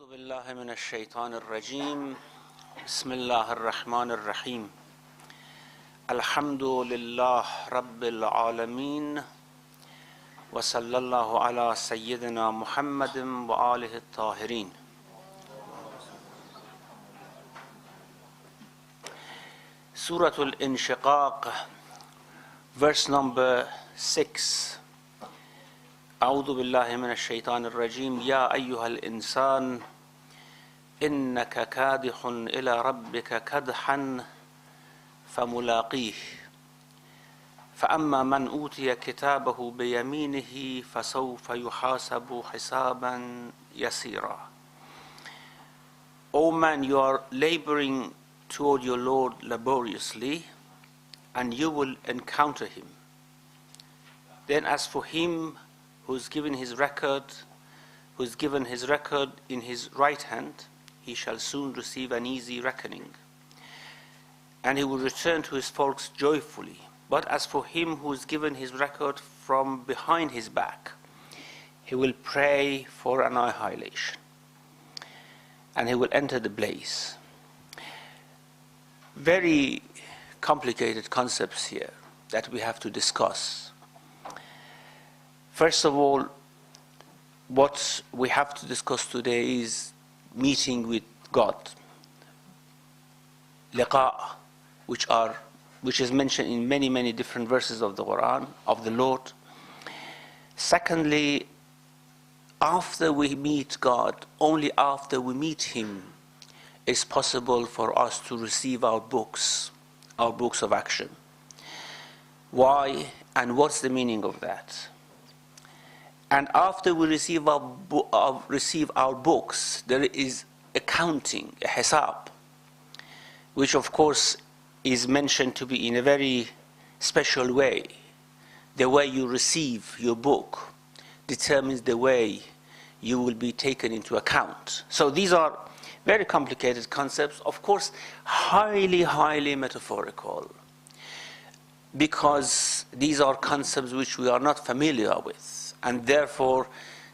أعوذ بالله من الشيطان الرجيم بسم الله الرحمن الرحيم الحمد لله رب العالمين وصلى الله على سيدنا محمد وآله الطاهرين. Surah Al-Inshiqaaq, verse number 6. أعوذ بالله من الشيطان الرجيم يا أيها الإنسان إنك كادح إلى ربك كدحا فملاقيه فأما من أوتي كتابه بيمينه فسوف يحاسب حسابا يسيرا. O man, you are laboring toward your Lord laboriously, and you will encounter him. Then as for him who's given his record in his right hand, he shall soon receive an easy reckoning, and he will return to his folks joyfully. But as for him who is given his record from behind his back, he will pray for annihilation, and he will enter the blaze. Very complicated concepts here that we have to discuss. First of all, what we have to discuss today is meeting with God, liqa, which is mentioned in many different verses of the Quran, of the Lord. Secondly, after we meet God, only after we meet Him, is possible for us to receive our books of action. Why, and what's the meaning of that? And after we receive our books, there is accounting, a hisab, which of course is mentioned to be in a very special way. The way you receive your book determines the way you will be taken into account. So these are very complicated concepts, of course, highly metaphorical, because these are concepts which we are not familiar with. And therefore,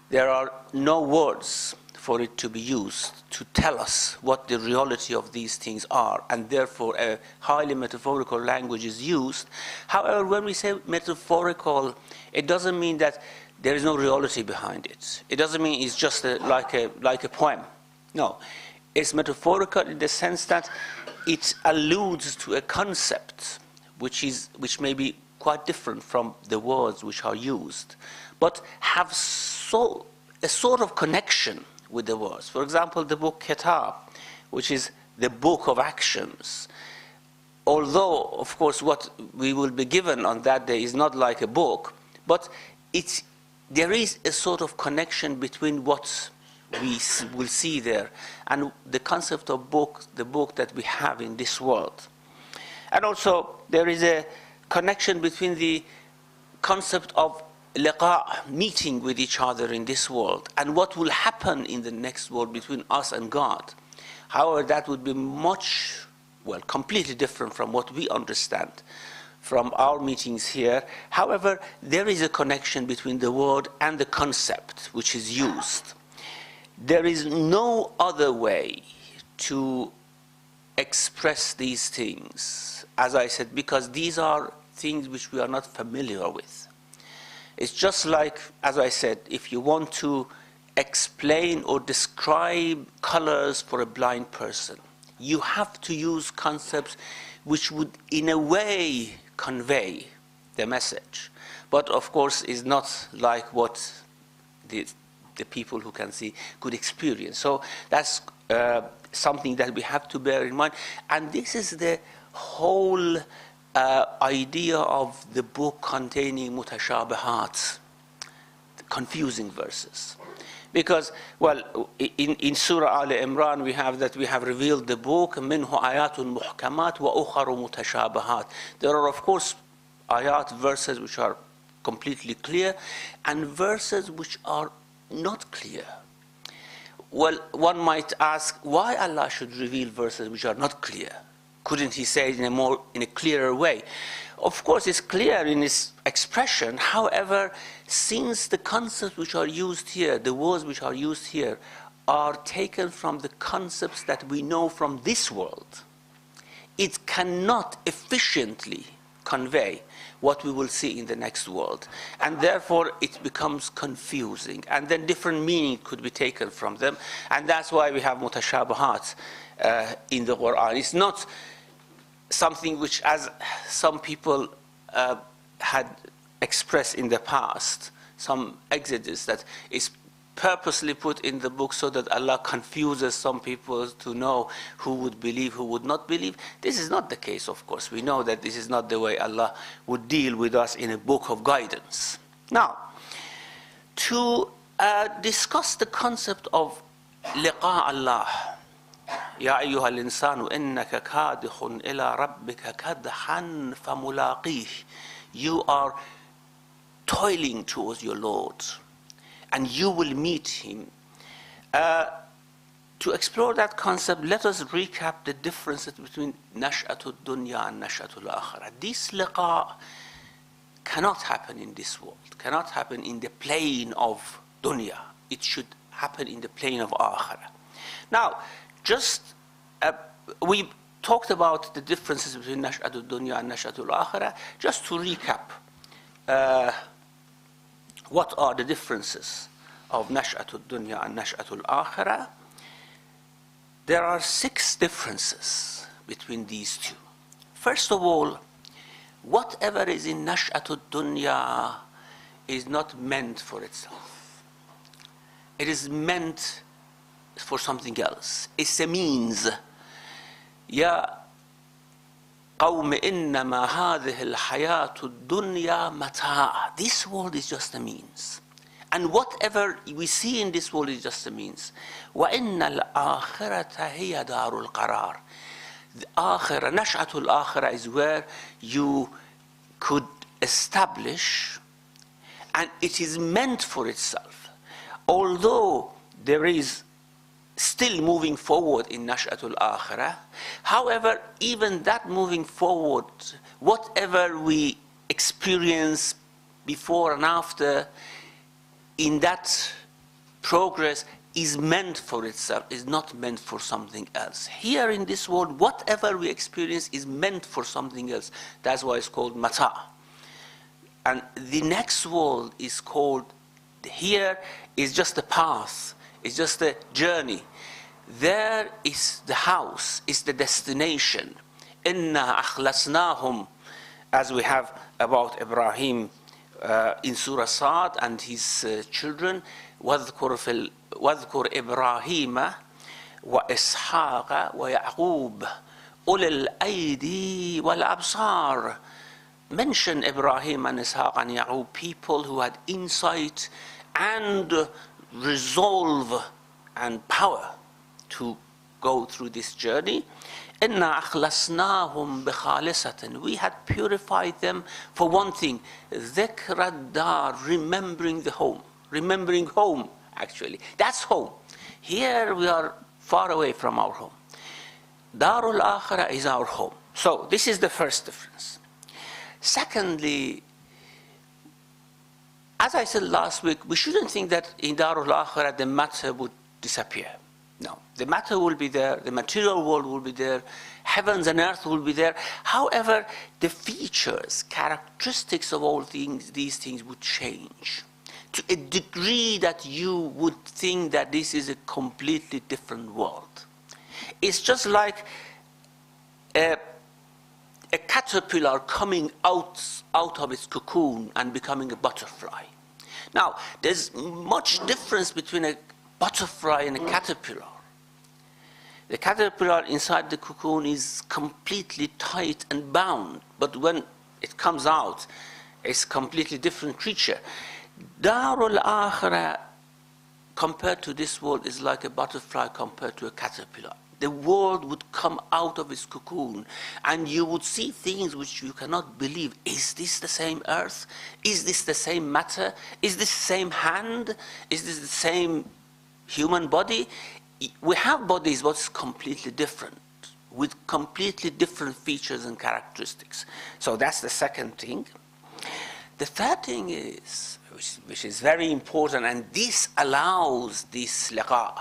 there are no words for it to be used to tell us what the reality of these things are. And therefore, a highly metaphorical language is used. However, when we say metaphorical, it doesn't mean that there is no reality behind it. It doesn't mean it's just like a poem. No, it's metaphorical in the sense that it alludes to a concept which may be quite different from the words which are used, but have a sort of connection with the words. For example, the book Kitab, which is the book of actions. Although, of course, what we will be given on that day is not like a book, but there is a sort of connection between what we will see there and the concept of book, the book that we have in this world. And also, there is a connection between the concept of liqa, meeting with each other in this world, and what will happen in the next world between us and God. However, that would be completely different from what we understand from our meetings here. However, there is a connection between the word and the concept which is used. There is no other way to express these things, as I said, because these are things which we are not familiar with. It's just like, as I said, if you want to explain or describe colors for a blind person, you have to use concepts which would in a way convey the message, but of course is not like what the people who can see could experience. So that's something that we have to bear in mind, and this is the whole idea of the book containing mutashabihat, confusing verses. Because, in Surah Al-Imran we have revealed the book, minhu ayatun muhkamat wa ukharu mutashabihat. There are, of course, ayat, verses which are completely clear, and verses which are not clear. Well, one might ask, why Allah should reveal verses which are not clear? Couldn't He say it in a clearer way? Of course, it's clear in its expression. However, since the concepts which are used here, the words which are used here, are taken from the concepts that we know from this world. It cannot efficiently convey what we will see in the next world. And therefore, it becomes confusing. And then different meaning could be taken from them. And that's why we have mutashabahat in the Quran. It's not something which, as some people had expressed in the past, some exegetes, that is purposely put in the book so that Allah confuses some people to know who would believe, who would not believe. This is not the case, of course. We know that this is not the way Allah would deal with us in a book of guidance. Now, to discuss the concept of liqa Allah, يا أيها الإنسان إنك كادح إلى ربك كدحا فملاقيه. You are toiling towards your Lord, and you will meet him. To explore that concept, let us recap the differences between nash'atul dunya and nash'atul akhirah. This liqa cannot happen in this world, cannot happen in the plane of dunya. It should happen in the plane of akhirah. Now, we talked about the differences between nash'atul dunya and nash'atul akhirah. Just to recap, what are the differences of nash'atul dunya and nash'atul akhirah? There are 6 differences between these two. First of all, whatever is in nash'atul dunya is not meant for itself. It is meant for something else. It's a means. يا قوم إنما هذه الحياة الدنيا متاع. This world is just a means. And whatever we see in this world is just a means. وَإِنَّ الْآخِرَةَ هِيَ دَارُ الْقَرَارِ. The akhirah, nash'atul akhirah, is where you could establish, and it is meant for itself. Although there is still moving forward in nash'atul akhirah, however, even that moving forward, whatever we experience before and after, in that progress is meant for itself, is not meant for something else. Here in this world, whatever we experience is meant for something else. That's why it's called mata. And the next world is called, here is just a path, it's just a journey. There is the house, is the destination. Inna akhlasnahum, as we have about Ibrahim in Surah Sa'd and his children, واذكر إبراهيم وإسحاق ويعقوب أولي الأيدي والأبصار. Mention Ibrahim and Ishaq and Yaqub, people who had insight and resolve and power to go through this journey. إِنَّا أَخْلَصْنَاهُمْ بِخَالِصَةٍ. We had purified them for one thing, ذِكْرَ الدَّارِ, remembering the home. Remembering home, actually. That's home. Here we are far away from our home. Darul Akhirah is our home. So this is the first difference. Secondly, as I said last week, we shouldn't think that in Darul Akhirah the matter would disappear. No, the matter will be there, the material world will be there, heavens and earth will be there. However, the features, characteristics of all things, these things would change to a degree that you would think that this is a completely different world. It's just like a caterpillar coming out of its cocoon and becoming a butterfly. Now, there's much difference between a butterfly and a caterpillar. The caterpillar inside the cocoon is completely tight and bound, but when it comes out, it's a completely different creature. Darul Akhirah compared to this world is like a butterfly compared to a caterpillar. The world would come out of its cocoon and you would see things which you cannot believe. Is this the same earth? Is this the same matter? Is this the same hand? Is this the same human body? We have bodies, but it's completely different, with completely different features and characteristics. So that's the second thing. The third thing is, which is very important, and this allows this liqa,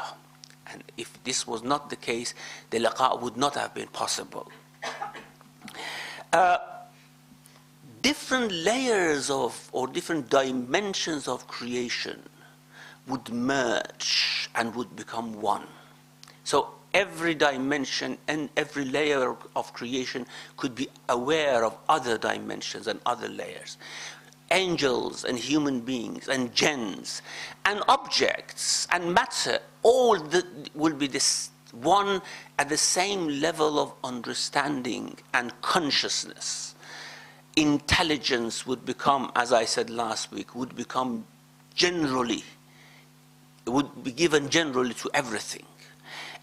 And if this was not the case, the liqa would not have been possible. Different layers of, or different dimensions of creation would merge and would become one. So every dimension and every layer of creation could be aware of other dimensions and other layers. Angels and human beings and jinns and objects and matter, all will be this one at the same level of understanding and consciousness. Intelligence would become, as I said last week, would become generally, would be given generally to everything.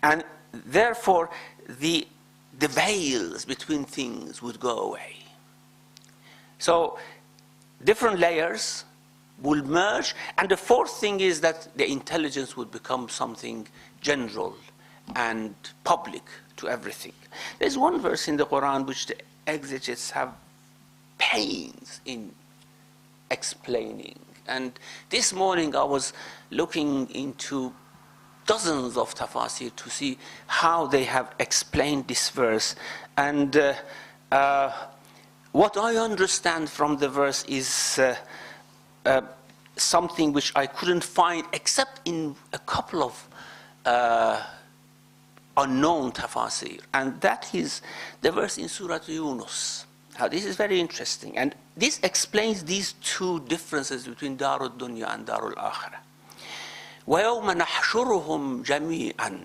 And therefore, the veils between things would go away. So, different layers will merge, and the fourth thing is that the intelligence would become something general and public to everything. There's one verse in the Quran which the exegetes have pains in explaining. And this morning I was looking into dozens of tafasir to see how they have explained this verse. And what I understand from the verse is something which I couldn't find except in a couple of unknown tafasir. And that is the verse in Surah Yunus. Now, this is very interesting, and this explains these two differences between Darul Dunya and Darul Akhirah. وَيَوْمَ نَحْشُرُهُمْ جَمِيعًا.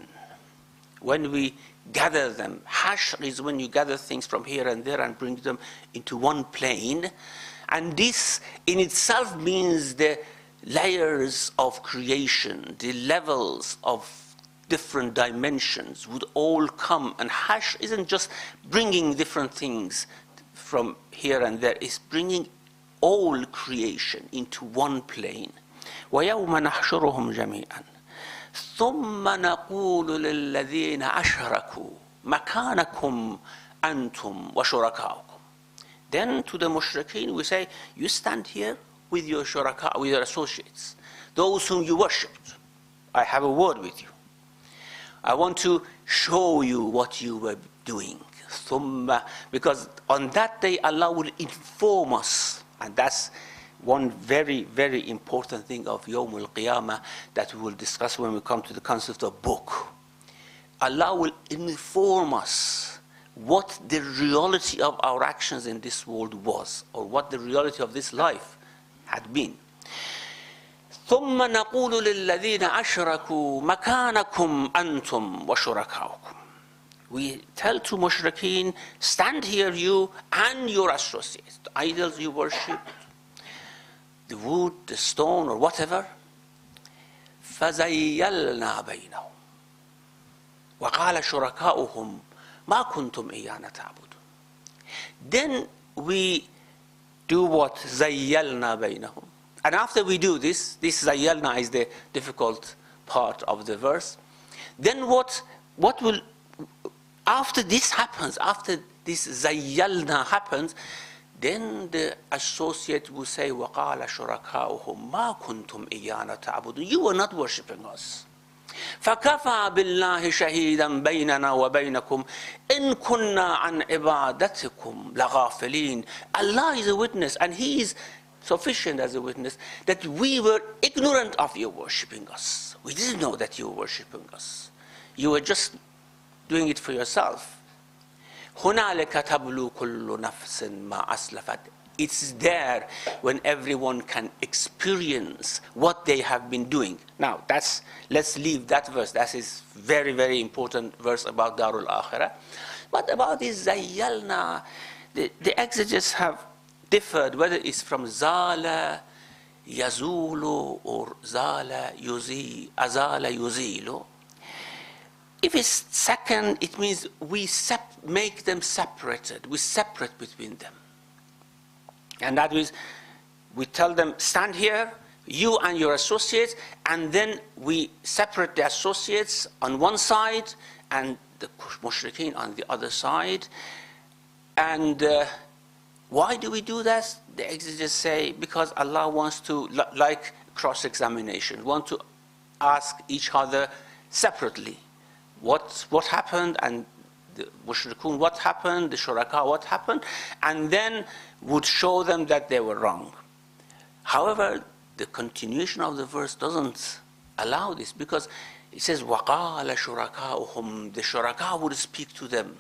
When we gather them, hashr is when you gather things from here and there and bring them into one plane, and this in itself means the layers of creation, the levels of different dimensions would all come, and hashr isn't just bringing different things from here and there, is bringing all creation into one plane. وَيَوْمَ نَحْشُرُهُمْ جَمِيعًا ثُمَّ نَقُولُ لِلَّذِينَ أَشْرَكُوا مَكَانَكُمْ أَنْتُمْ وَشُرَكَاؤُكُمْ. Then to the mushrikeen we say, you stand here with your shuraka, with your associates, those whom you worshipped. I have a word with you. I want to show you what you were doing. Because on that day Allah will inform us, and that's one very, very important thing of Yawm al-Qiyamah that we will discuss when we come to the concept of book. Allah will inform us what the reality of our actions in this world was, or what the reality of this life had been. ثُمَّ نَقُولُ لِلَّذِينَ أَشْرَكُوا مَكَانَكُمْ أَنْتُمْ وَشُرَكَاؤُكُمْ. We tell to mushrikeen, stand here you and your associates, the idols you worship, the wood, the stone, or whatever. فَزَيَّلْنَا بَيْنَهُمْ وَقَالَ شُرَكَاؤُهُمْ مَا كُنْتُمْ إِيَّانَا تَعْبُدُونَ. Then we do what? زَيَّلْنَا بَيْنَهُمْ. And after we do this زَيَّلْنَا is the difficult part of the verse. Then what will, after this happens, after this zayyalna happens, then the associate will say, وَقَالَ شُرَكَاؤُهُمْ مَا كُنْتُمْ إِيَّانَا تَعْبُدُونَ. You were not worshipping us. فَكَفَى بِاللَّهِ شَهِيدًا بَيْنَنَا وَبَيْنَكُمْ إِن كُنَّا عَنْ عِبَادَتِكُمْ لَغَافِلِينَ. Allah is a witness, and He is sufficient as a witness, that we were ignorant of you worshipping us. We didn't know that you were worshipping us. You were just doing it for yourself. هُنَالِكَ تَبْلُو كُلُّ نَفْسٍ مَا أَسْلَفَتْ. It's there when everyone can experience what they have been doing. Now, let's leave that verse. That is very, very important verse about Darul Akhirah. But about this zayyalna, the exegetes have differed, whether it's from zala, yazulu, or zala, yuzi, azala, yuzilu. If it's second, it means we make them separated. We separate between them. And that means we tell them, stand here, you and your associates, and then we separate the associates on one side and the mushrikeen on the other side. And why do we do that? The exegetes say, because Allah wants to, like cross-examination, want to ask each other separately. What happened, and the mushrikun what happened, the shuraka what happened, and then would show them that they were wrong. However, the continuation of the verse doesn't allow this, because it says وَقَالَ شُرَكَاؤُهُمْ, the shuraka would speak to them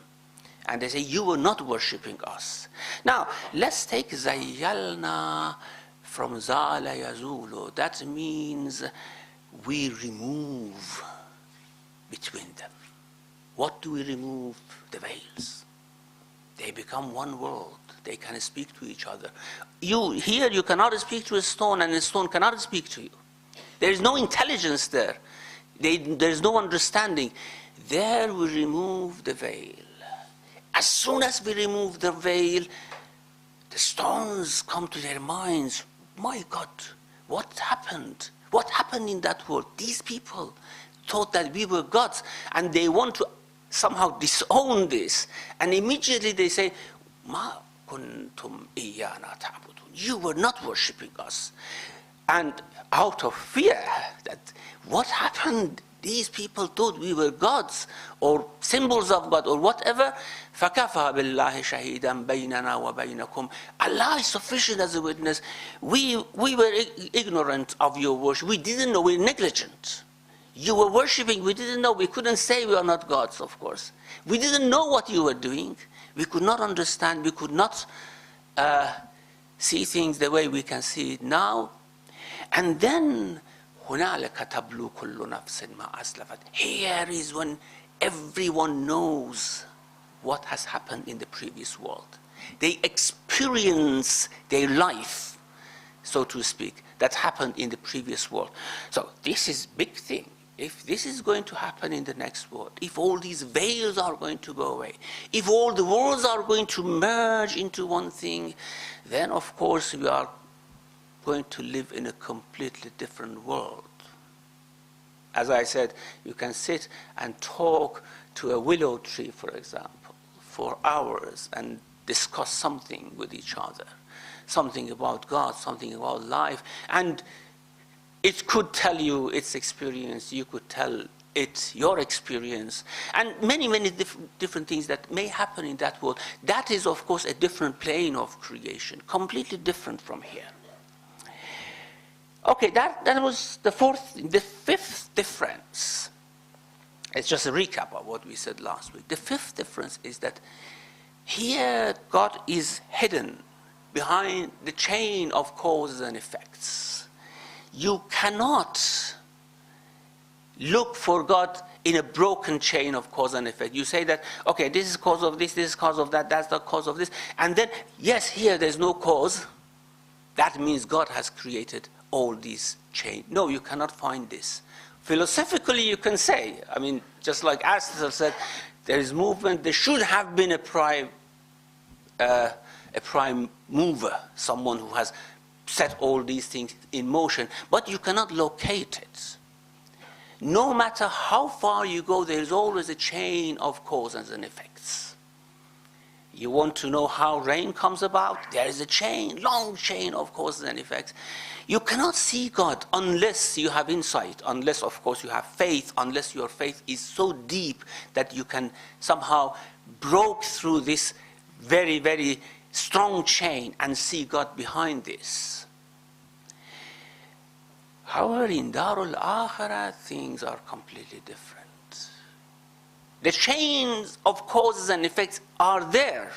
and they say, you were not worshipping us. Now let's take زَيَّلْنَا from زَالَ يَزُولُ. That means we remove between them. What do we remove? The veils. They become one world. They can speak to each other. Here you cannot speak to a stone, and a stone cannot speak to you. There is no intelligence there. There is no understanding. There we remove the veil. As soon as we remove the veil, the stones come to their minds. My God, what happened? What happened in that world? These people thought that we were gods, and they want to somehow disown this. And immediately they say, Ma kuntum iyana ta'budun. You were not worshipping us. And out of fear that what happened, these people thought we were gods or symbols of God or whatever. فَكَفَى بِاللَّهِ شَهِيدًا بَيْنَنَا وَبَيْنَكُمْ. Allah is sufficient as a witness. We were ignorant of your worship. We didn't know. We were negligent. You were worshipping. We didn't know. We couldn't say we are not gods, of course. We didn't know what you were doing. We could not understand. We could not see things the way we can see it now. And then هُنَالِكَ تَبْلُو كُلُّ نَفْسٍ مَا أَسْلَفَتْ. Here is when everyone knows what has happened in the previous world. They experience their life, so to speak, that happened in the previous world. So this is big thing. If this is going to happen in the next world, if all these veils are going to go away, if all the worlds are going to merge into one thing, then of course we are going to live in a completely different world. As I said, you can sit and talk to a willow tree, for example, for hours and discuss something with each other, something about God, something about life, and it could tell you its experience, you could tell it your experience, and many, many different things that may happen in that world. That is, of course, a different plane of creation, completely different from here. Okay, that was the fifth difference. It's just a recap of what we said last week. The fifth difference is that here God is hidden behind the chain of causes and effects. You cannot look for God in a broken chain of cause and effect. You say that, okay, this is cause of this is cause of that, that's the cause of this, and then, yes, here there's no cause. That means God has created all these chains. No, you cannot find this. Philosophically, you can say, I mean, just like Aristotle said, there is movement. There should have been a prime mover, someone who has set all these things in motion, but you cannot locate it. No matter how far you go, there is always a chain of causes and effects. You want to know how rain comes about? There is a chain, long chain of causes and effects. You cannot see God unless you have insight, unless, of course, you have faith, unless your faith is so deep that you can somehow break through this very, very strong chain and see God behind this. However, in Darul Akhirah, things are completely different. The chains of causes and effects are there.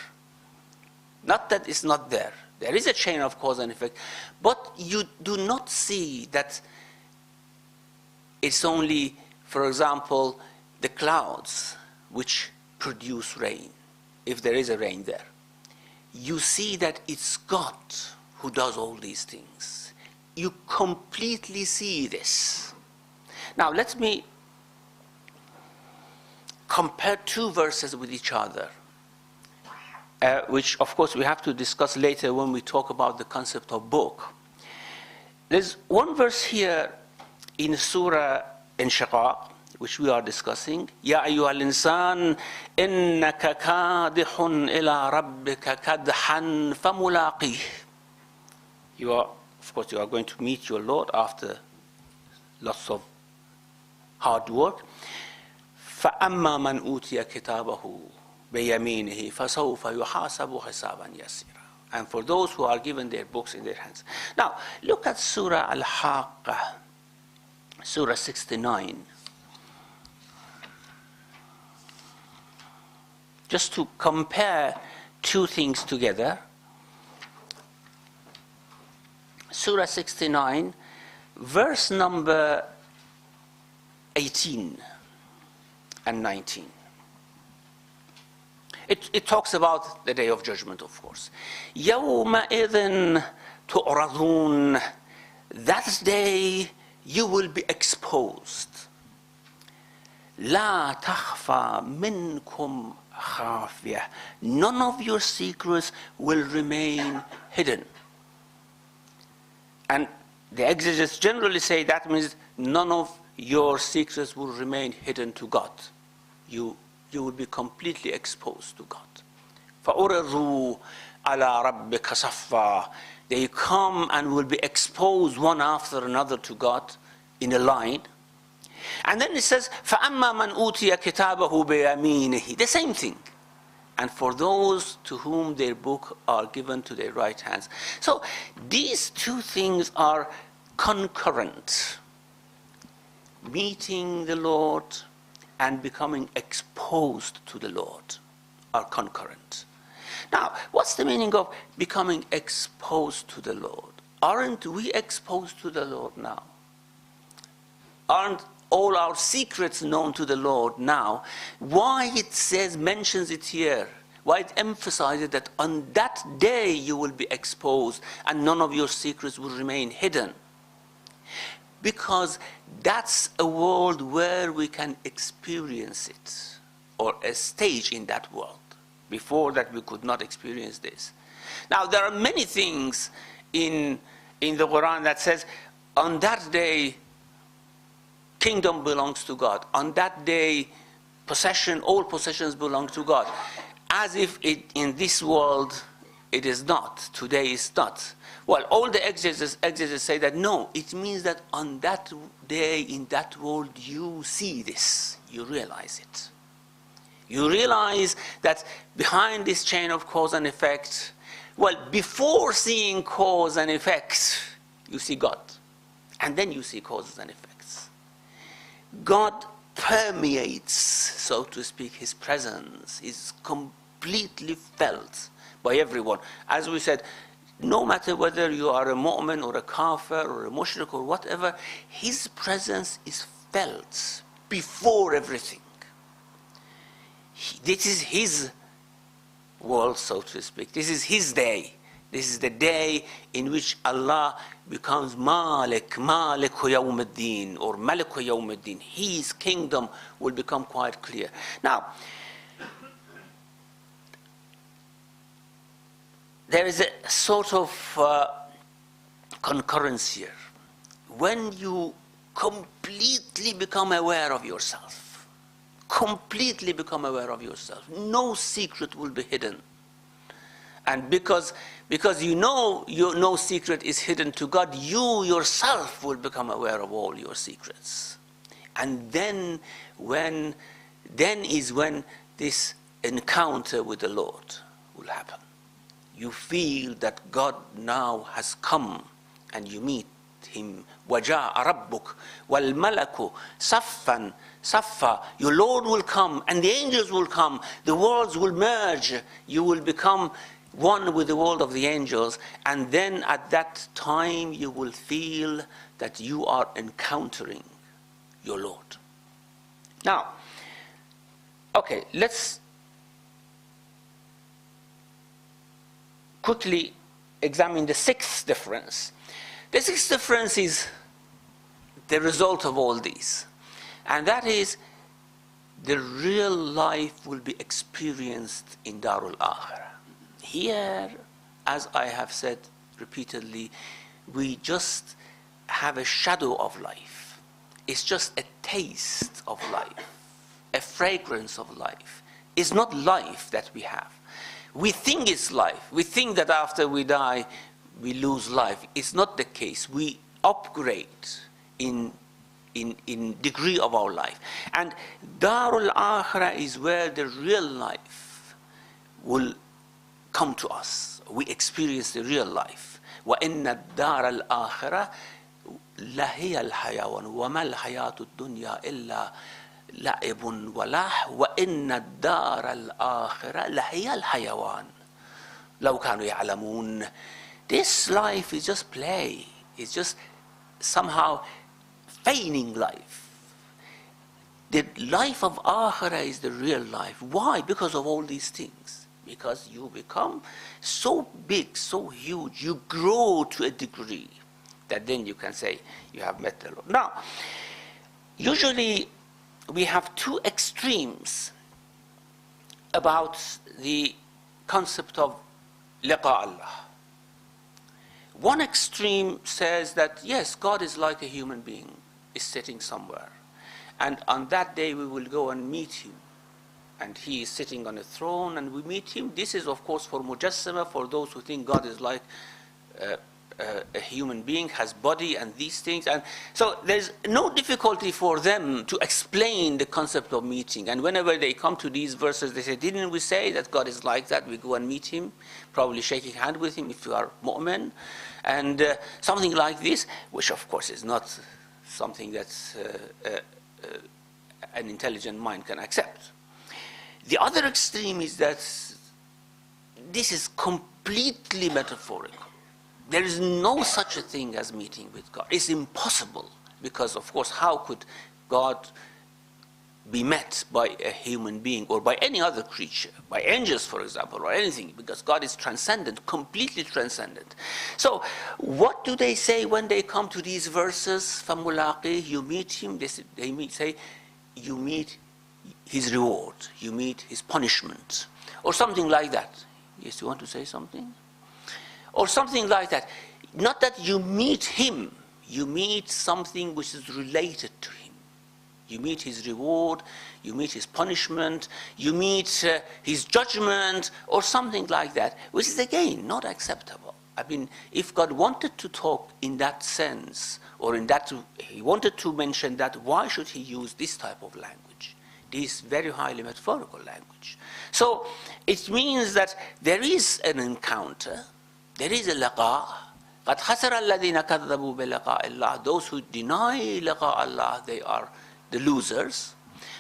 Not that it's not there. There is a chain of cause and effect, but you do not see that it's only, for example, the clouds which produce rain, if there is a rain there. You see that it's God who does all these things. You completely see this. Now let me compare two verses with each other. Which, of course, we have to discuss later when we talk about the concept of book. There's one verse here in Sura Inshiqaaq, which we are discussing. Ya ayyuhal insan, innaka kadihun ila rabbika kadhan famulaqih. You are, of course, you are going to meet your Lord after lots of hard work. فَأَمَّا مَنْ أُوتِيَ كِتَابَهُ بِيَمِينِهِ فَسَوْفَ يُحَاسَبُ حِسَابًا يَسِيرًا. And for those who are given their books in their hands. Now, look at Surah Al-Haqqah, Surah 69. Just to compare two things together. Surah 69, verse number 18 and 19. It talks about the Day of Judgment, of course. يَوْمَئِذٍ تُعْرَضُونَ. That day you will be exposed. لَا تَخْفَى مِنْكُمْ خَافِيَةٌ. None of your secrets will remain hidden. And the exegetes generally say that means none of your secrets will remain hidden to God. You will be completely exposed to God. فَأُرِضُوا عَلَى رَبِّكَ صَفًّا. They come and will be exposed one after another to God in a line. And then it says, فَأَمَّا مَنْ أُوتِيَ كِتَابَهُ بِيَمِينِهِ. The same thing. And for those to whom their book are given to their right hands. So these two things are concurrent. Meeting the Lord and becoming exposed to the Lord are concurrent. Now, what's the meaning of becoming exposed to the Lord? Aren't we exposed to the Lord now? Aren't all our secrets known to the Lord now? Why it says, mentions it here? Why it emphasizes that on that day you will be exposed and none of your secrets will remain hidden? Because that's a world where we can experience it, or a stage in that world. Before that we could not experience this. Now there are many things in the Quran that says on that day kingdom belongs to God. On that day all possessions belong to God. As if in this world it is not, today is not. Well, all the exegetes say that no, it means that on that day, in that world, you see this, you realize it. You realize that behind this chain of cause and effect, well, before seeing cause and effect, you see God. And then you see causes and effects. God permeates, so to speak, his presence is completely felt by everyone. As we said, no matter whether you are a mu'min or a kafir or a mushrik or whatever, his presence is felt before everything. This is his world, so to speak. This is his day. This is the day in which Allah becomes Malik Yawm al-Din, or Malik Yawm al-Din. His kingdom will become quite clear. Now, there is a sort of concurrence here. When you completely become aware of yourself, no secret will be hidden. And because you know no secret is hidden to God, you yourself will become aware of all your secrets. And then is when this encounter with the Lord will happen. You feel that God now has come and you meet him. وَجَاءَ رَبُّكَ وَالْمَلَكُ صَفًّا صَفًّا. Your Lord will come and the angels will come. The worlds will merge. You will become one with the world of the angels. And then at that time you will feel that you are encountering your Lord. Now, okay, let's quickly examine the sixth difference. The sixth difference is the result of all these, and that is the real life will be experienced in Darul Akhirah. Here, as I have said repeatedly, we just have a shadow of life. It's just a taste of life, a fragrance of life. It's not life that we have. We think it's life. We think that after we die, we lose life. It's not the case. We upgrade in in degree of our life. And Darul Akhirah is where the real life will come to us. We experience the real life. وَإِنَّ الدَّارَ الْآخِرَةَ لَهِيَ الْحَيَوَانُ وَمَا الْحَيَاةُ الدُّنْيَا إِلَّا لَعِبٌ وَلَهْوٌ وَإِنَّ الدَّارَ الْآخِرَةَ لَهِيَ الْحَيَوَانُ لَوْ كَانُوا يَعْلَمُونَ. This life is just play. It's just somehow feigning life. The life of Akhirah is the real life. Why? Because of all these things. Because you become so big, so huge, you grow to a degree that then you can say you have met the Lord. Now, usually we have two extremes about the concept of liqa Allah. One extreme says that yes, God is like a human being, is sitting somewhere, and on that day we will go and meet him, and he is sitting on a throne and we meet him. This is of course for Mujassama, for those who think God is like a human being, has body and these things, and so there's no difficulty for them to explain the concept of meeting. And whenever they come to these verses, they say, didn't we say that God is like that? We go and meet him, probably shaking hand with him if you are mu'min, and something like this, which of course is not something that an intelligent mind can accept. The other extreme is that this is completely metaphorical. There is no such a thing as meeting with God. It's impossible, because of course how could God be met by a human being or by any other creature, by angels for example, or anything, because God is transcendent, completely transcendent. So what do they say when they come to these verses? فَمُلَاقِيهِ, you meet him, they say you meet his reward, you meet his punishment, or something like that. Yes, you want to say something? Or something like that. Not that you meet him, you meet something which is related to him. You meet his reward, you meet his punishment, you meet his judgment, or something like that, which is again not acceptable. I mean, if God wanted to talk in that sense, or in that, he wanted to mention that, why should he use this type of language? This very highly metaphorical language. So it means that there is an encounter, there is a liqa. قَدْ خَسَرَ الَّذِينَ كَذَّبُوا بِلِقَاءِ اللَّهِ. Those who deny liqa Allah, they are the losers.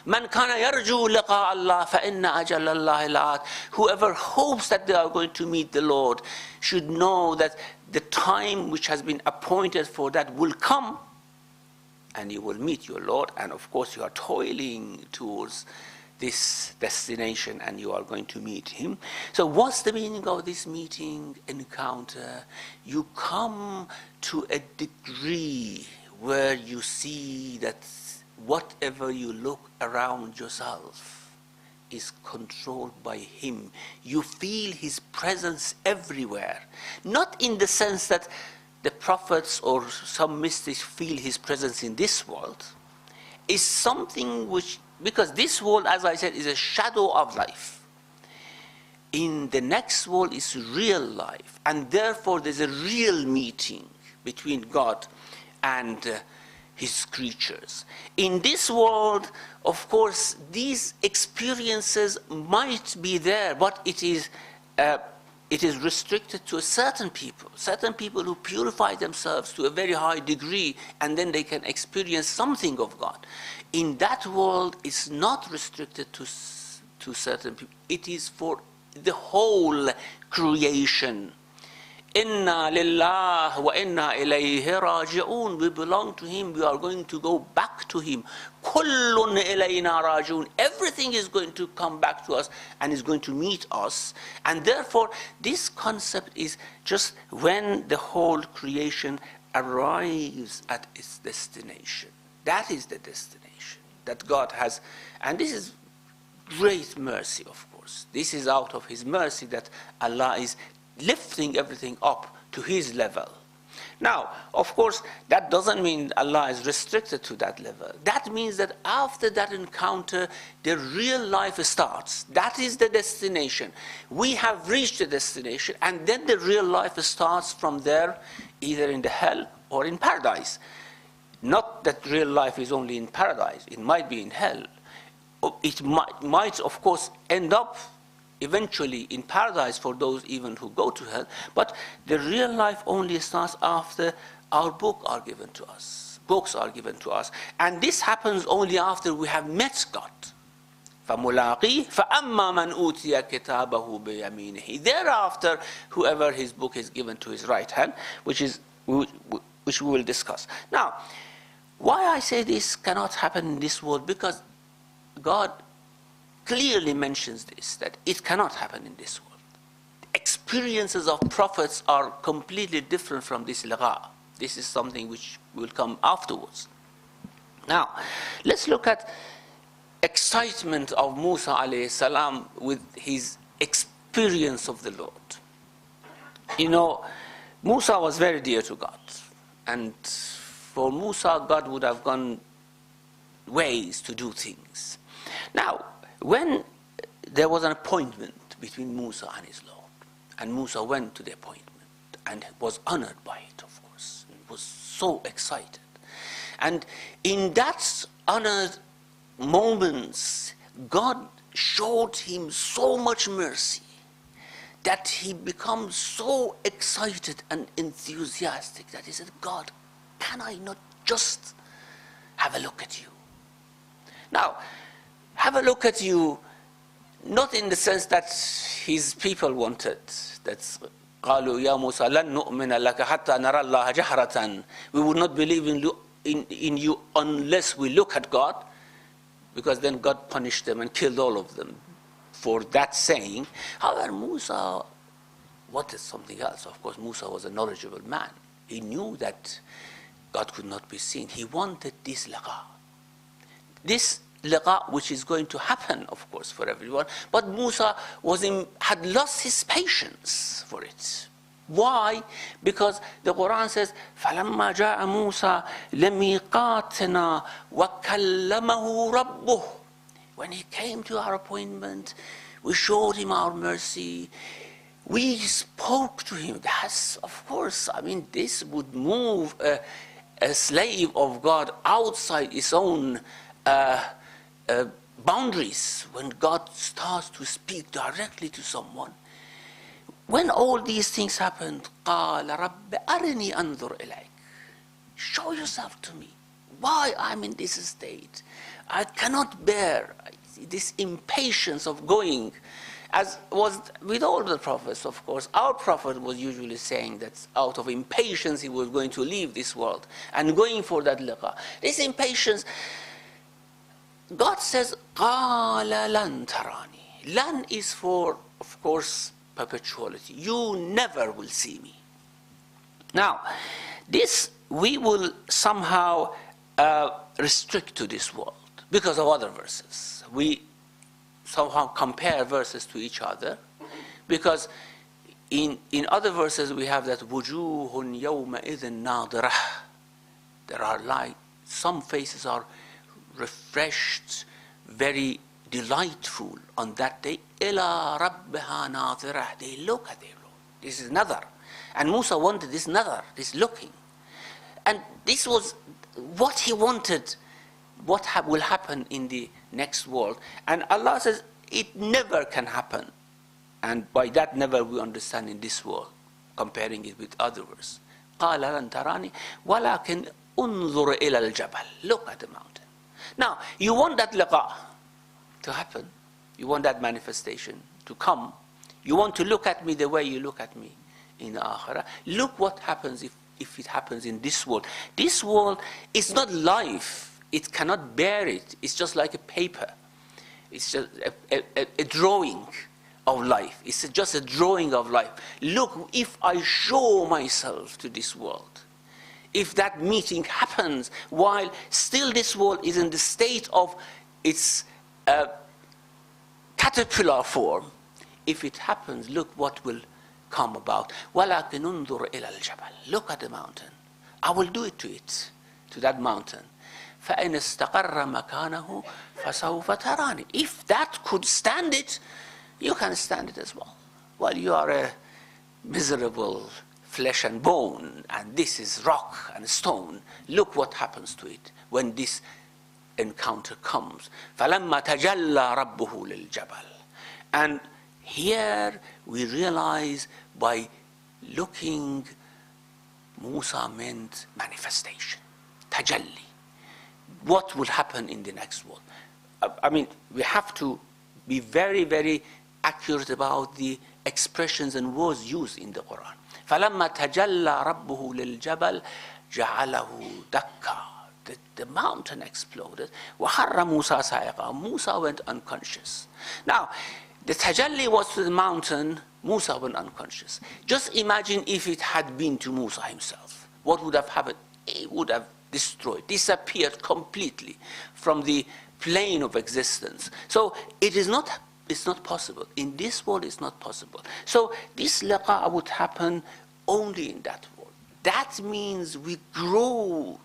مَنْ كَانَ يَرْجُو لِقَاءَ اللَّهِ فَإِنَّ أَجَلَ اللَّهِ لَآتٍ. Whoever hopes that they are going to meet the Lord should know that the time which has been appointed for that will come, and you will meet your Lord, and of course you are toiling towards this destination and you are going to meet him. So what's the meaning of this meeting, encounter? You come to a degree where you see that whatever you look around yourself is controlled by him. You feel his presence everywhere. Not in the sense that the prophets or some mystics feel his presence in this world. It's something which, because this world, as I said, is a shadow of life. In the next world is real life, and therefore there's a real meeting between God and his creatures. In this world, of course, these experiences might be there, but it is restricted to certain people who purify themselves to a very high degree, and then they can experience something of God. In that world, it's not restricted to certain people. It is for the whole creation. Inna lillah wa inna ilayhi raji'un. We belong to him. We are going to go back to him. Kullun ilayna raji'un. Everything is going to come back to us and is going to meet us. And therefore, this concept is just when the whole creation arrives at its destination. That is the destination that God has. And this is great mercy, of course. This is out of his mercy that Allah is lifting everything up to his level. Now, of course, that doesn't mean Allah is restricted to that level. That means that after that encounter, the real life starts. That is the destination. We have reached the destination, and then the real life starts from there, either in the hell or in paradise. Not that real life is only in paradise, it might be in hell. It might of course end up eventually in paradise for those even who go to hell, but the real life only starts after our books are given to us. And this happens only after we have met God. فَمُلَاقِيهِ فَأَمَّا مَنْ أُوتِيَ كِتَابَهُ بِيَمِينِهِ. Thereafter, whoever his book is given to his right hand, which we will discuss. Now, why I say this cannot happen in this world? Because God clearly mentions this, that it cannot happen in this world. Experiences of prophets are completely different from this liqa. This is something which will come afterwards. Now, let's look at excitement of Musa alayhi salam with his experience of the Lord. You know, Musa was very dear to God, and for Musa, God would have gone ways to do things. Now, when there was an appointment between Musa and his Lord, and Musa went to the appointment and was honored by it, of course, and was so excited. And in that honored moments, God showed him so much mercy that he becomes so excited and enthusiastic that he said, God, can I not just have a look at you? Now, have a look at you, not in the sense that his people wanted. That's قالوا يا موسى لن نؤمن لك حتى نرى الله جهرة. We would not believe in you unless we look at God, because then God punished them and killed all of them for that saying. However, Musa wanted something else. Of course, Musa was a knowledgeable man. He knew that God could not be seen. He wanted this liqa. This liqa which is going to happen, of course, for everyone. But Musa had lost his patience for it. Why? Because the Quran says, فَلَمَّا جَاءَ مُوسَى لَمِيقَاتِنَا وَكَلَّمَهُ رَبُّهُ. When he came to our appointment, we showed him our mercy. We spoke to him. That's, of course, I mean, this would move a slave of God outside his own boundaries when God starts to speak directly to someone. When all these things happened, قَالَ رَبِّ أَرِنِي أَنظُرْ إِلَيْكَ. Show yourself to me. Why I'm in this state? I cannot bear this impatience of going, as was with all the prophets, of course. Our prophet was usually saying that out of impatience he was going to leave this world and going for that liqa. This impatience, God says, قَالَ لَن تَرَانِي. Lan is for, of course, perpetuality. You never will see me. Now, this we will somehow restrict to this world because of other verses. We somehow compare verses to each other because in other verses we have that وُجُوهٌ يَوْمَئِذٍ نَاظِرَةٌ. There are light. Some faces are refreshed, very delightful on that day. إِلَىٰ رَبِّهَا نَاظِرَةٌ. They look at their Lord. This is nazar. And Musa wanted this nazar, this looking. And this was what he wanted, what will happen in the next world. And Allah says, it never can happen. And by that never we understand in this world, comparing it with other verses. قَالَ لَن تَرَانِي وَلَكِنْ أُنظُرْ إِلَى الْجَبَلِ. Look at the mountain. Now, you want that liqa to happen. You want that manifestation to come. You want to look at me the way you look at me in the akhirah. Look what happens if it happens in this world. This world is not life. It cannot bear it. It's just like a paper. It's just a drawing of life. It's just a drawing of life. Look, if I show myself to this world, if that meeting happens while still this world is in the state of its caterpillar form, if it happens, look what will come about. وَلَكِنْ انظُرْ إِلَى الْجَبَلِ. Look at the mountain. I will do it to that mountain. فَإِنْ اسْتَقَرَّ مَكَانَهُ فَسَوْفَ تَرَانِي. If that could stand it, you can stand it as well. Well, you are a miserable flesh and bone, and this is rock and stone. Look what happens to it when this encounter comes. فَلَمَّا تَجَلَّى رَبُّهُ لِلْجَبَلِ. And here we realize by looking, Musa meant manifestation, tajalli. What will happen in the next world? I mean, we have to be very, very accurate about the expressions and words used in the Quran. فَلَمَّا تَجَلَّى رَبُّهُ لِلْجَبَلِ جَعَلَهُ دَكًّا. The mountain exploded. وَحَرَّ مُوسَى صَعِقًا. Musa went unconscious. Now, the tajalli was to the mountain, Musa went unconscious. Just imagine if it had been to Musa himself. What would have happened? It would have destroyed, disappeared completely from the plane of existence. So it's not possible. In this world, it's not possible. So this liqa would happen only in that world. That means we grow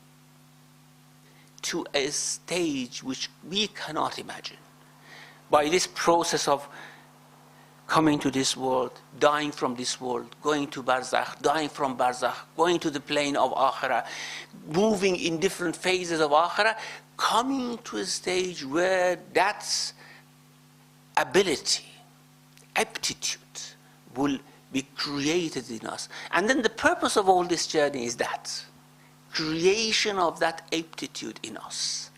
to a stage which we cannot imagine. By this process of coming to this world, dying from this world, going to barzakh, dying from barzakh, going to the plane of akhirah, moving in different phases of akhirah, coming to a stage where that ability, aptitude will be created in us. And then the purpose of all this journey is that creation of that aptitude in us,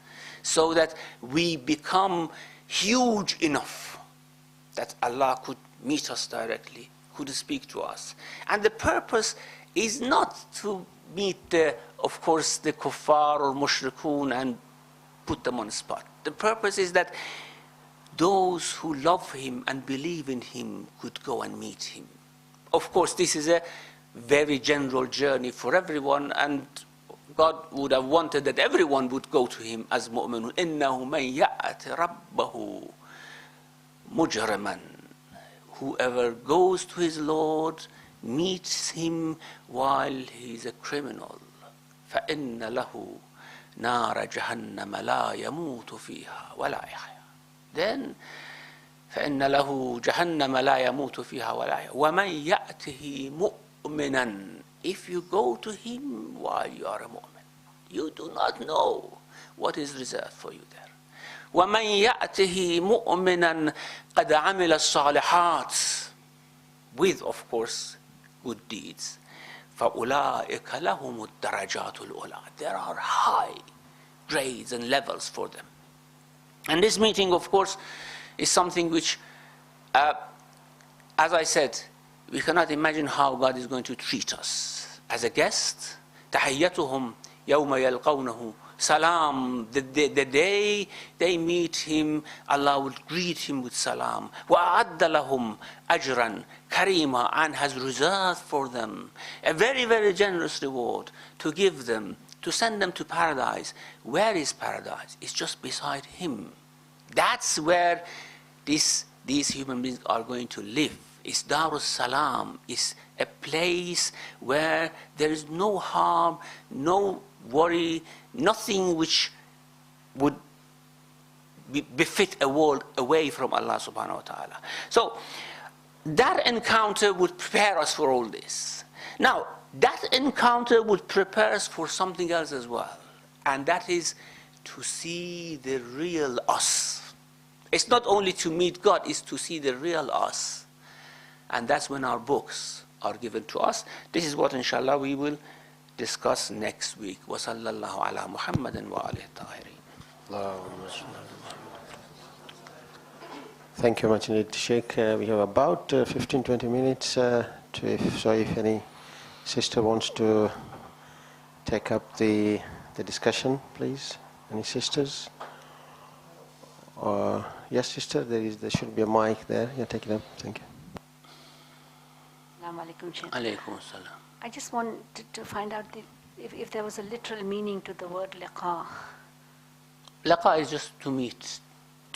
so that we become huge enough that Allah could meet us directly, could speak to us. And the purpose is not to meet, of course, the kuffar or mushrikun and put them on the spot. The purpose is that those who love him and believe in him could go and meet him. Of course, this is a very general journey for everyone, and God would have wanted that everyone would go to him as mu'minun. إِنَّهُ مَنْ يَأْتِ رَبَّهُ مُجْرِمًا. Whoever goes to his Lord meets him while he is a criminal. فَإِنَّ لَهُ نَارَ جَهَنَّمَ لَا يَمُوتُ فِيهَا وَلَا يَحْيَا. Then فَإِنَّ لَهُ جَهَنَّمَ لَا يَمُوتُ فِيهَا وَلَا يَحْيَا وَمَنْ يَأْتِهِ مُؤْمِنًا. If you go to him while you are a mu'min, you do not know what is reserved for you there. وَمَنْ يَأْتِهِ مُؤْمِنًا قَدْ عَمِلَ الصَّالِحَاتِ, with, of course, good deeds. فَأُولَٰئِكَ لَهُمُ الدَّرَجَاتُ الْأُولَىٰ. There are high grades and levels for them. And this meeting, of course, is something which, as I said, we cannot imagine how God is going to treat us. As a guest, تَحِيَّتُهُمْ يَوْمَ يَلْقَوْنَهُ salam. The day they meet him, Allah will greet him with salam. وَأَعَدَّ لَهُمْ أَجْرًا كَرِيمًا. And has reserved for them a very, very generous reward to give them, to send them to paradise. Where is paradise? It's just beside him. That's where these human beings are going to live. It's Darus Salam. It's a place where there is no harm, no worry, nothing which would befit a world away from Allah subhanahu wa ta'ala. So that encounter would prepare us for all this. Now, that encounter would prepare us for something else as well, and that is to see the real us. It's not only to meet God, it's to see the real us. And that's when our books are given to us. This is what, inshallah, we will discuss next week. وَصَلَّى اللَّهُ عَلَى مُحَمَّدٍ وَآلِهِ الطَّاهِرِينَ. Thank you much indeed, Sheikh. We have about 15-20 minutes. If any sister wants to take up the discussion, please. Any sisters? Yes, sister, there should be a mic there. Yeah, take it up. Thank you. Assalamu alaikum, Sheikh. Alaykum assalam. I just wanted to find out if there was a literal meaning to the word liqa. Liqa is just to meet.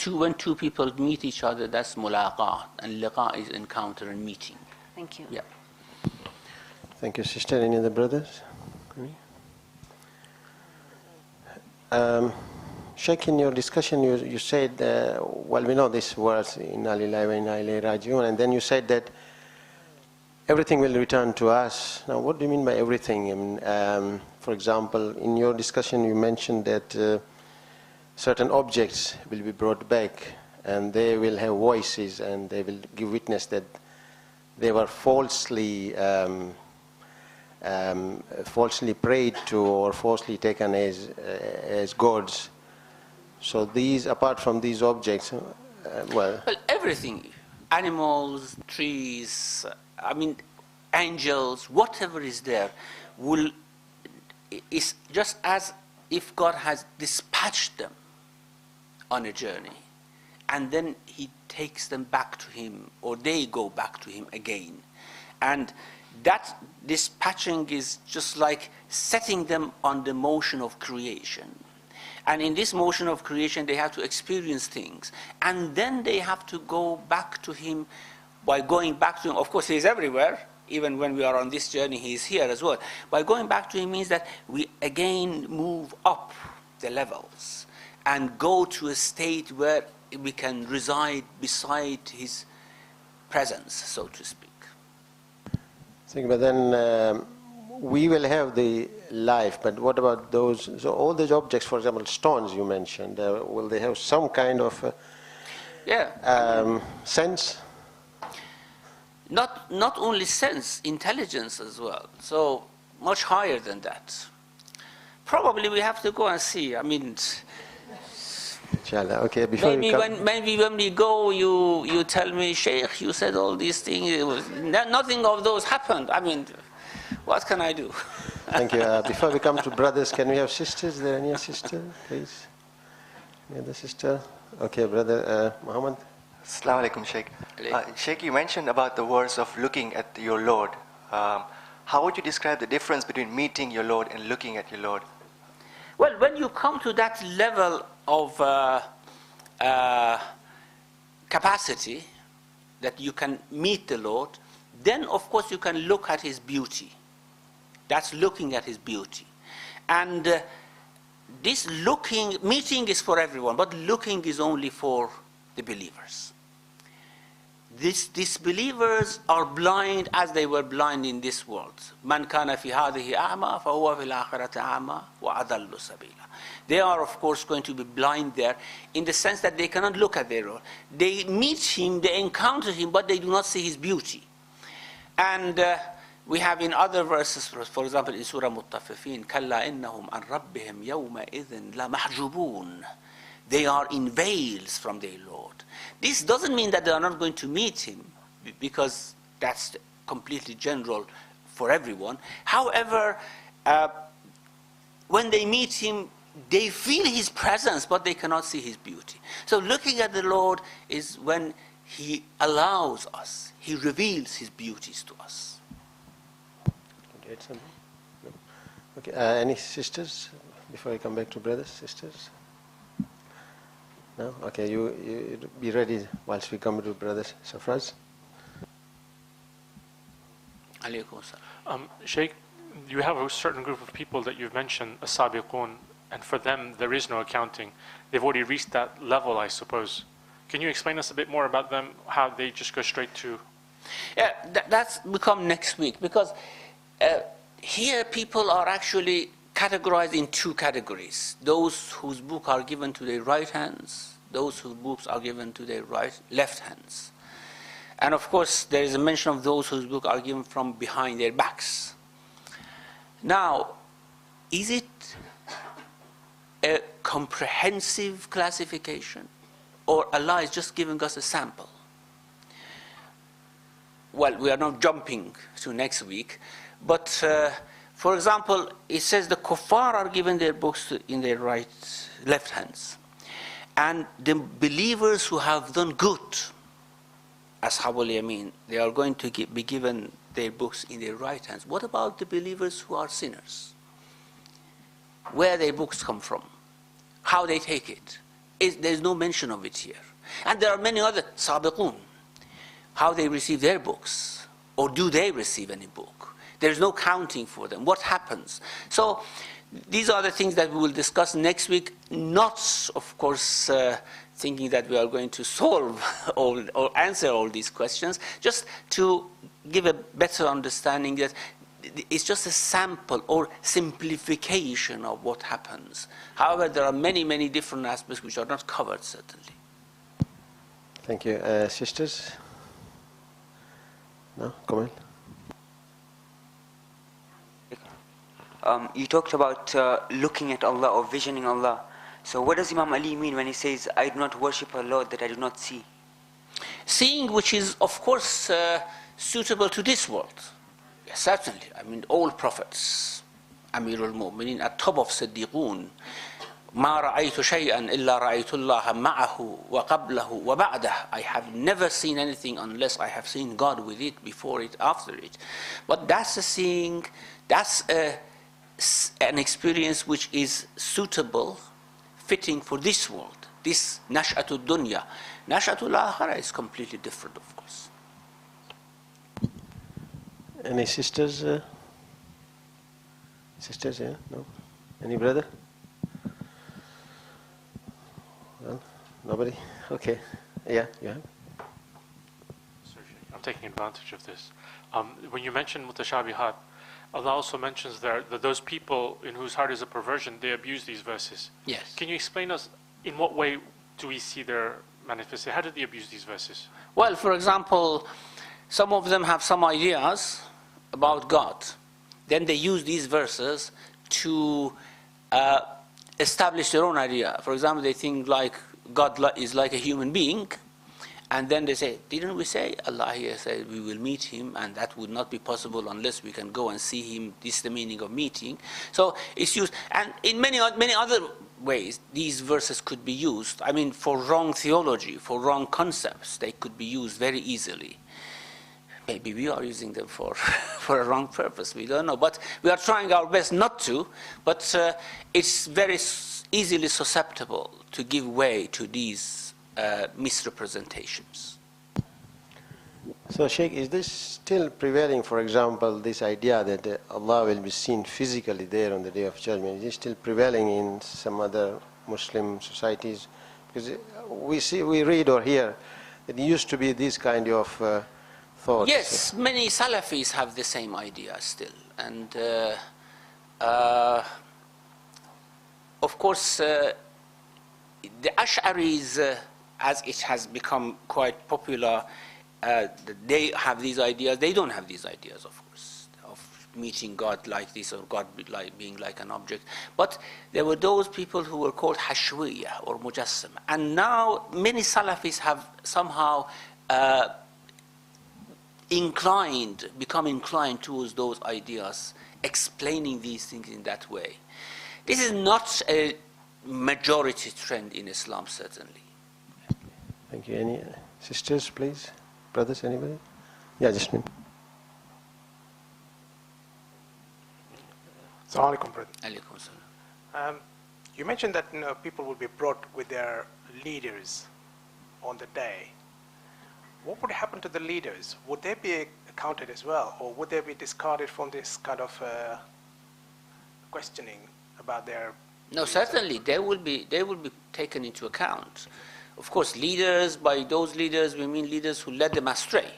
When two people meet each other, that's mulaqat. And liqa is encounter and meeting. Thank you. Yeah. Thank you, sister. Any other brothers? Sheikh, in your discussion, you said, well, we know these words, Inna lillahi wa inna ilayhi raji'un, and then you said that everything will return to us. Now, what do you mean by everything? I mean, for example, in your discussion, you mentioned that certain objects will be brought back, and they will have voices, and they will give witness that they were falsely prayed to or falsely taken as gods. So these, apart from these objects, well, everything, animals, trees, I mean, angels, whatever is there, is just as if God has dispatched them on a journey, and then he takes them back to him, or they go back to him again. And that dispatching is just like setting them on the motion of creation. And in this motion of creation, they have to experience things. And then they have to go back to him. By going back to him, of course, he is everywhere. Even when we are on this journey, he is here as well. By going back to him means that we again move up the levels and go to a state where we can reside beside his presence, so to speak. But then we will have the life, but what about those, so all those objects, for example, stones you mentioned, will they have some kind of sense? Not only sense, intelligence as well. So much higher than that. Probably we have to go and see. I mean, Inshallah. Okay, maybe when we go, you tell me, Sheikh, you said all these things. Nothing of those happened. I mean, what can I do? Thank you. Before we come to brothers, can we have sisters? Is there any sister, please? Any other sister? Okay, brother Muhammad. Assalamu alaikum, Sheikh. Sheikh, you mentioned about the verse of looking at your Lord. How would you describe the difference between meeting your Lord and looking at your Lord? Well, when you come to that level of capacity that you can meet the Lord, then of course you can look at his beauty. That's looking at his beauty. And this meeting is for everyone, but looking is only for the believers. These believers are blind as they were blind in this world. Man kana fi hadhihi a'ma fa huwa fil akhirati a'ma wa adallu sabila. They are of course going to be blind there in the sense that they cannot look at their Lord. They meet him, they encounter him, but they do not see his beauty. And we have in other verses, for example in Surah Muttaffifin, كَلَّا إِنَّهُمْ عَنْ رَبِّهِمْ يَوْمَئِذٍ لَمَحْجُوبُونَ. They are in veils from their Lord. This doesn't mean that they are not going to meet him, because that's completely general for everyone. However, when they meet him, they feel his presence, but they cannot see his beauty. So looking at the Lord is when he allows us, he reveals his beauties to us. Okay, any sisters before I come back to brothers, sisters? No? Okay, you be ready whilst we come to brothers. Safraz? Alaykum salam. Sheikh, you have a certain group of people that you've mentioned, as-sabiqun, and for them there is no accounting. They've already reached that level, I suppose. Can you explain us a bit more about them, how they just go straight to... Yeah, that's become next week, because here people are actually categorized in two categories. Those whose books are given to their right hands, those whose books are given to their left hands. And of course, there is a mention of those whose books are given from behind their backs. Now, is it a comprehensive classification, or Allah is just giving us a sample? Well, we are not jumping to next week, but for example, it says the kuffar are given their books in their left hands, and the believers who have done good, Ashabul Yamin, they are going to be given their books in their right hands. What about the believers who are sinners? Where their books come from? How they take it? There's no mention of it here. And there are many other sabiqun. How they receive their books, or do they receive any book? There's no counting for them. What happens? So these are the things that we will discuss next week, not, of course, thinking that we are going to solve or answer all these questions, just to give a better understanding that it's just a sample or simplification of what happens. However, there are many, many different aspects which are not covered, certainly. Thank you. Sisters? No? Comment? You talked about looking at Allah or visioning Allah. So what does Imam Ali mean when he says, I do not worship a Lord that I do not see? Seeing which is, of course, suitable to this world. Yes, certainly. I mean, all prophets, Amir al-Mu'minin, at top of Siddiqun, ما رأيت شيئا إلا رأيت الله معه وقبله وبعده. I have never seen anything unless I have seen God with it, before it, after it. But that's a seeing, that's an experience which is suitable, fitting for this world, this nash'atul dunya. Nash'atul akhirah is completely different, of course. Any sisters? Sisters, yeah? No? Any brother? Well, nobody? Okay. Yeah, you have? Sorry, Sheikh, I'm taking advantage of this. When you mention mutashabihat, Allah also mentions there that those people in whose heart is a perversion, they abuse these verses. Yes. Can you explain us in what way do we see their manifestation? How do they abuse these verses? Well, for example, some of them have some ideas about God. Then they use these verses to establish their own idea. For example, they think like God is like a human being, and then they say, didn't we say Allah here said we will meet him, and that would not be possible unless we can go and see him. This is the meaning of meeting. So it's used, and in many other ways these verses could be used. I mean, for wrong theology, for wrong concepts, they could be used very easily. Maybe we are using them for a wrong purpose, we don't know. But we are trying our best not to, but it's very easily susceptible to give way to these misrepresentations. So, Sheikh, is this still prevailing, for example, this idea that Allah will be seen physically there on the Day of Judgment? Is it still prevailing in some other Muslim societies? Because we read or hear that it used to be this kind of thoughts. Yes, many Salafis have the same idea still. And of course, the Ash'aris, as it has become quite popular, they have these ideas. They don't have these ideas, of course, of meeting God like this, or God being like an object. But there were those people who were called Hashwiyah or Mujassima. And now many Salafis have somehow become inclined towards those ideas, explaining these things in that way. This is not a majority trend in Islam, certainly. Thank you. Any sisters, please? Brothers, anybody? Yeah, just me. Assalamu alaikum, brother. Alaykum salam. You mentioned that people will be brought with their leaders on the day. What would happen to the leaders? Would they be accounted as well, or would they be discarded from this kind of questioning about their? No, certainly they will be taken into account. Of course, leaders, by those leaders we mean leaders who led them astray.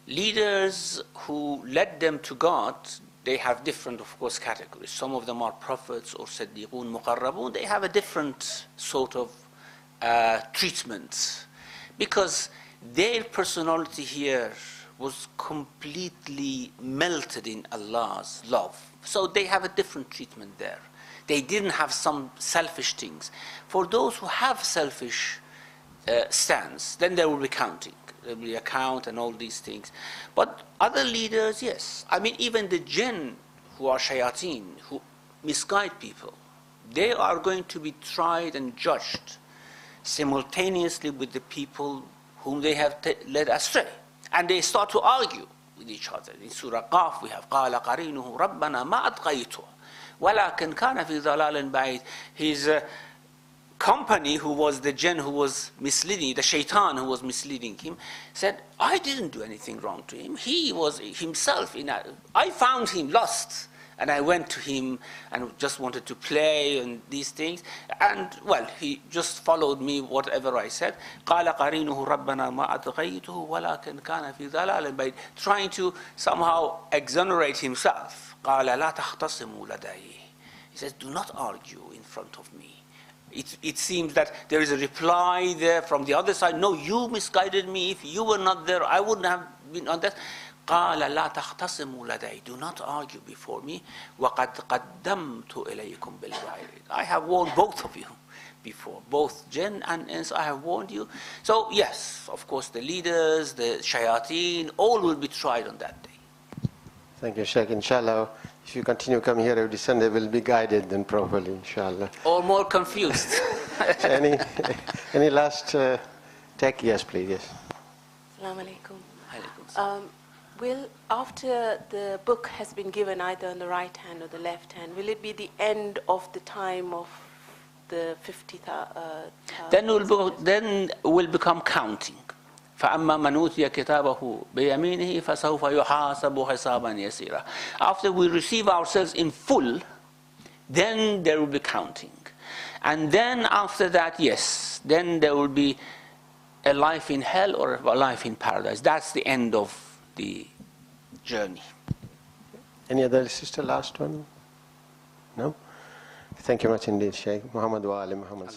Leaders who led them to God, they have different, of course, categories. Some of them are prophets or Siddiqun, Muqarrabun. They have a different sort of treatment, because their personality here was completely melted in Allah's love. So they have a different treatment there. They didn't have some selfish things. For those who have selfish stance, then there will be counting. There will be account and all these things. But other leaders, yes. I mean, even the jinn who are shayateen, who misguide people, they are going to be tried and judged simultaneously with the people whom they have led astray. And they start to argue with each other. In Surah Qaf, we have قَالَ قَرِينُهُ رَبَّنَا مَا أَطْغَيْتُهُ وَلَكِنْ كَانَ فِي ضَلَالٍ بَعِيدٍ. His company, who was the jinn who was misleading, the shaitan who was misleading him, said, I didn't do anything wrong to him. He was himself I found him lost, And I went to him and just wanted to play and these things. And, well, he just followed me, whatever I said. قَالَ قَرِينُهُ رَبَّنَا مَا أَطْغَيْتُهُ وَلَكِنْ كَانَ فِي ضَلَالٍ, by trying to somehow exonerate himself. قَالَ لَا تَخْتَصِمُوا لَدَيِّ. He says, do not argue in front of me. It seems that there is a reply there from the other side. No, you misguided me. If you were not there, I wouldn't have been on that. قال لا تختصموا لدي. Do not argue before me. وقد قدمت إليكم بالوعيد. I have warned both of you before, both jinn and ins. I have warned you. So yes, of course, the leaders, the shayateen, all will be tried on that day. Thank you, Sheikh. Inshallah, if you continue coming here every Sunday, we'll be guided then properly, inshallah. Or more confused. Any last take? Yes, please. Yes. Assalamu alaikum. Will, after the book has been given either on the right hand or the left hand, will it be the end of the time of the 50,000? Then we'll become counting. فأما من أوتي كتابه بيمينه فسوف يحاسب حسابا يسيرا. After we receive ourselves in full, then there will be counting. And then after that, yes, then there will be a life in hell or a life in paradise. That's the end of the journey. Any other sister, last one? No? Thank you much indeed, Sheikh. Muhammad wa ali Muhammad.